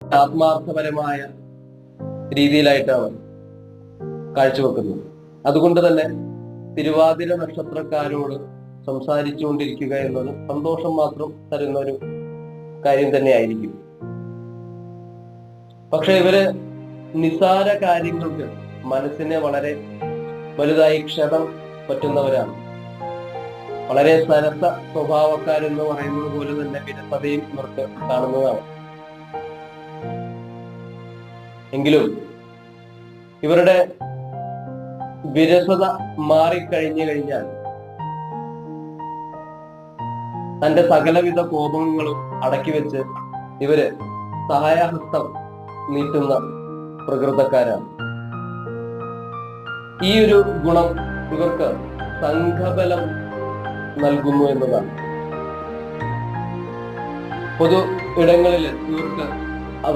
ആത്മാർത്ഥപരമായ രീതിയിലായിട്ടാണ് കാഴ്ചവെക്കുന്നത്. അതുകൊണ്ട് തന്നെ തിരുവാതിര നക്ഷത്രക്കാരോട് സംസാരിച്ചുകൊണ്ടിരിക്കുക എന്നത് സന്തോഷം മാത്രം തരുന്ന ഒരു കാര്യം തന്നെയായിരിക്കും. പക്ഷെ ഇവര് നിസാര കാര്യങ്ങൾക്ക് മനസ്സിനെ വളരെ വലുതായി ക്ഷതം പറ്റുന്നവരാണ്. വളരെ സരസ സ്വഭാവക്കാരെന്ന് പറയുന്നത് പോലെ തന്നെ വിരസതയും ഇവർക്ക് കാണുന്നതാണ്. എങ്കിലും ഇവരുടെ വിരസത മാറിക്കഴിഞ്ഞു കഴിഞ്ഞാൽ തന്റെ സകലവിധ കോപങ്ങളും അടക്കി വെച്ച് ഇവര് സഹായഹസ്തം നീട്ടുന്ന പ്രകൃതക്കാരാണ്. ഈ ഒരു ഗുണം ഇവർക്ക് സംഘബലം നൽകുന്നു എന്നതാണ്. പൊതു ഇടങ്ങളിൽ ഇവർക്ക്